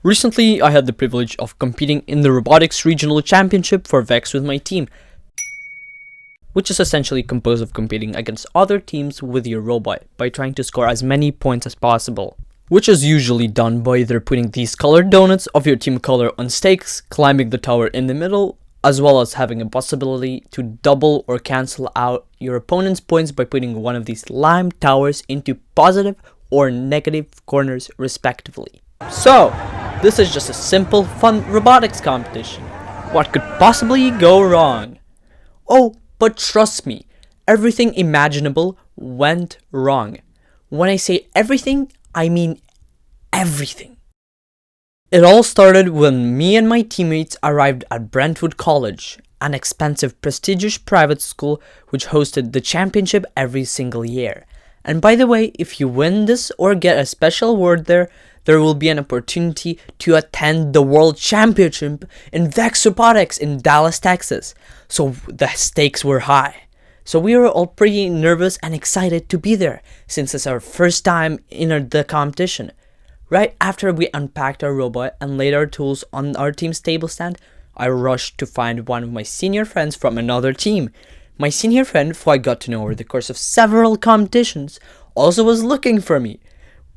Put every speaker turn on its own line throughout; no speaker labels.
Recently, I had the privilege of competing in the Robotics Regional Championship for VEX with my team, which is essentially composed of competing against other teams with your robot by trying to score as many points as possible, which is usually done by either putting these colored donuts of your team color on stakes, climbing the tower in the middle, as well as having a possibility to double or cancel out your opponent's points by putting one of these lime towers into positive or negative corners respectively. So, this is just a simple, fun robotics competition. What could possibly go wrong? Oh, but trust me, everything imaginable went wrong. When I say everything, I mean everything. It all started when me and my teammates arrived at Brentwood College, an expensive, prestigious private school which hosted the championship every single year. And by the way, if you win this or get a special award there will be an opportunity to attend the World Championship in VEX Robotics in Dallas, Texas. So the stakes were high. So we were all pretty nervous and excited to be there, since it's our first time in the competition. Right after we unpacked our robot and laid our tools on our team's table stand, I rushed to find one of my senior friends from another team. My senior friend, who I got to know over the course of several competitions, also was looking for me.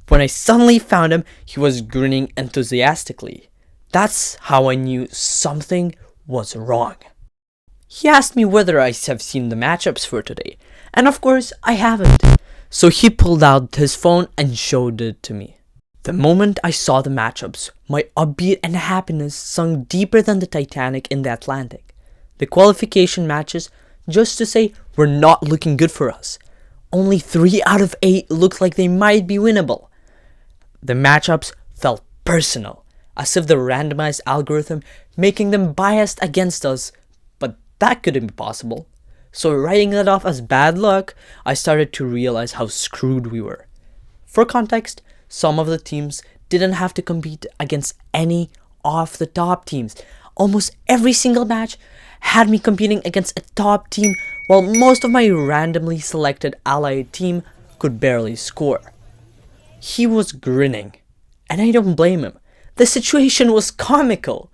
When I suddenly found him, he was grinning enthusiastically. That's how I knew something was wrong. He asked me whether I have seen the matchups for today, and of course I haven't. So he pulled out his phone and showed it to me. The moment I saw the matchups, my upbeat and happiness sunk deeper than the Titanic in the Atlantic. The qualification matches, just to say, were not looking good for us. Only 3 out of 8 looked like they might be winnable. The matchups felt personal, as if the randomized algorithm making them biased against us, but that couldn't be possible. So writing that off as bad luck, I started to realize how screwed we were. For context, some of the teams didn't have to compete against any of the top teams. Almost every single match had me competing against a top team, while most of my randomly selected allied team could barely score. He was grinning, and I don't blame him. The situation was comical.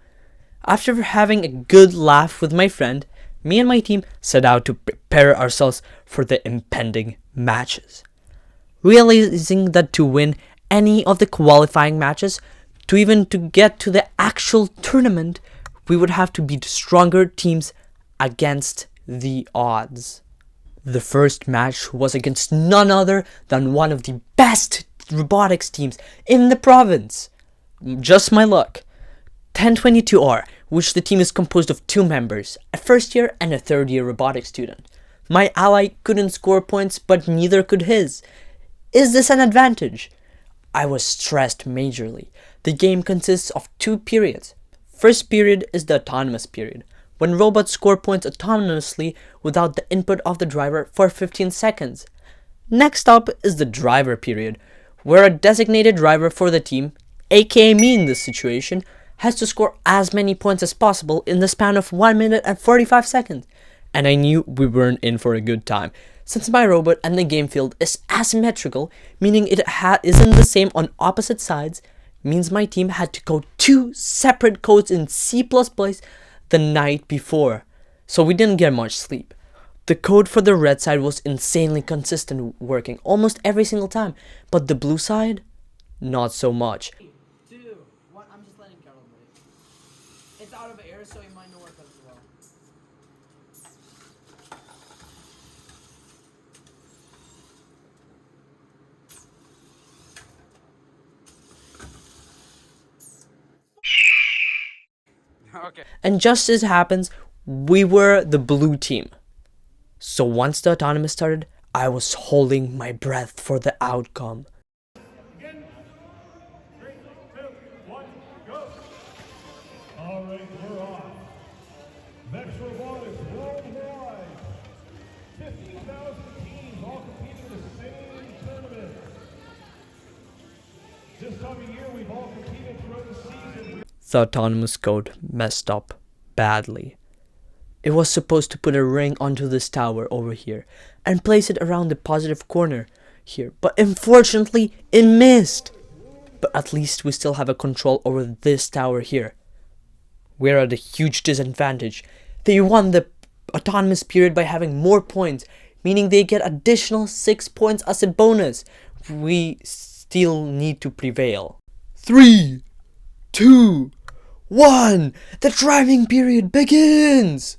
After having a good laugh with my friend, me and my team set out to prepare ourselves for the impending matches. Realizing that to win any of the qualifying matches, to get to the actual tournament, we would have to beat stronger teams against the odds. The first match was against none other than one of the best robotics teams in the province. Just my luck. 1022R, which the team is composed of 2 members, a first year and a third year robotics student. My ally couldn't score points, but neither could his. Is this an advantage? I was stressed majorly. The game consists of 2 periods. First period is the autonomous period, when robots score points autonomously without the input of the driver for 15 seconds. Next up is the driver period, where a designated driver for the team, aka me in this situation, has to score as many points as possible in the span of 1 minute and 45 seconds. And I knew we weren't in for a good time, since my robot and the game field is asymmetrical, meaning it isn't the same on opposite sides, means my team had to code 2 separate codes in C++ the night before, so we didn't get much sleep. The code for the red side was insanely consistent, working almost every single time, but the blue side, not so much.
2, 1, I'm just letting Carol do it. It's out of air, so it might not work as well.
Okay. And just as happens, we were the blue team. So once the autonomous started, I was holding my breath for the outcome.
Again. 3, 2, 1, go. All right, we're on. VEX Robotics worldwide. 50,000 teams all competing in the same tournament. This time of year, we've all competed throughout the season.
The autonomous code messed up badly. It was supposed to put a ring onto this tower over here and place it around the positive corner here, but unfortunately it missed. but at least we still have a control over this tower here. We're at a huge disadvantage. They won the autonomous period by having more points, meaning they get additional 6 points as a bonus. We still need to prevail. 3, 2, 1, the driving period begins!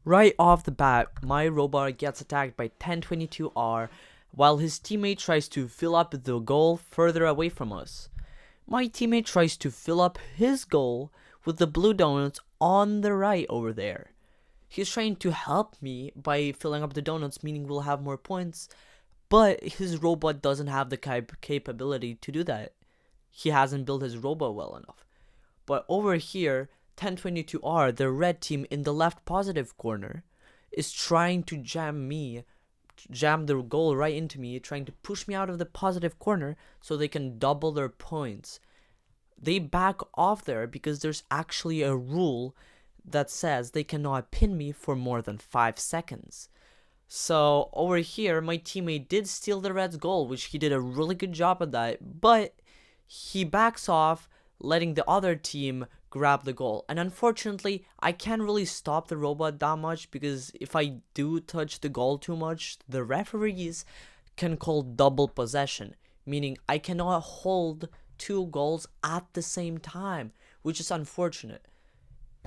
Right off the bat, my robot gets attacked by 1022R while his teammate tries to fill up the goal further away from us. My teammate tries to fill up his goal with the blue donuts on the right over there. He's trying to help me by filling up the donuts, meaning we'll have more points, but his robot doesn't have the capability to do that. He hasn't built his robot well enough. But over here, 1022R, the red team in the left positive corner, is trying to jam the goal right into me, trying to push me out of the positive corner so they can double their points. They back off there because there's actually a rule that says they cannot pin me for more than 5 seconds. So over here, my teammate did steal the red's goal, which he did a really good job at that, but he backs off, letting the other team grab the goal. And unfortunately, I can't really stop the robot that much, because if I do touch the goal too much, the referees can call double possession, meaning I cannot hold 2 goals at the same time, which is unfortunate.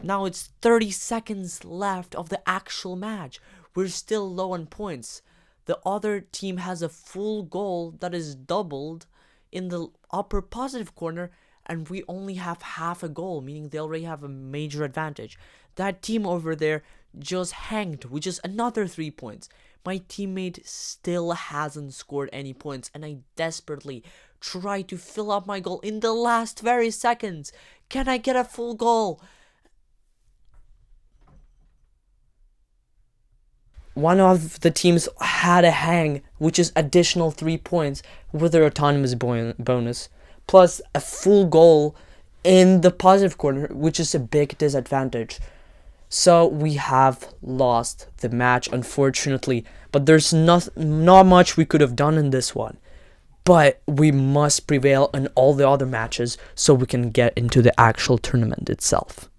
Now it's 30 seconds left of the actual match. We're still low on points. The other team has a full goal that is doubled in the upper positive corner, and we only have half a goal, meaning they already have a major advantage. That team over there just hanged with just another 3 points. My teammate still hasn't scored any points, and I desperately try to fill up my goal in the last very seconds. Can I get a full goal? One of the teams had a hang, which is additional 3 points with their autonomous bonus, plus a full goal in the positive corner, which is a big disadvantage. So we have lost the match, unfortunately, but there's not much we could have done in this one. But we must prevail in all the other matches so we can get into the actual tournament itself.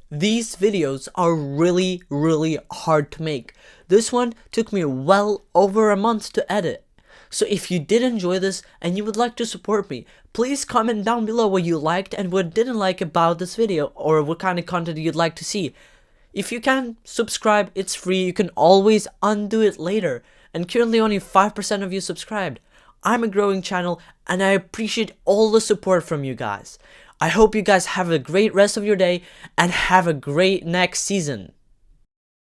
These videos are really hard to make. This one took me well over a month to edit. So if you did enjoy this and you would like to support me, please comment down below what you liked and what didn't like about this video, or what kind of content you'd like to see. If you can, subscribe, it's free, you can always undo it later, and currently only 5% of you subscribed. I'm a growing channel and I appreciate all the support from you guys. I hope you guys have a great rest of your day and have a great next season.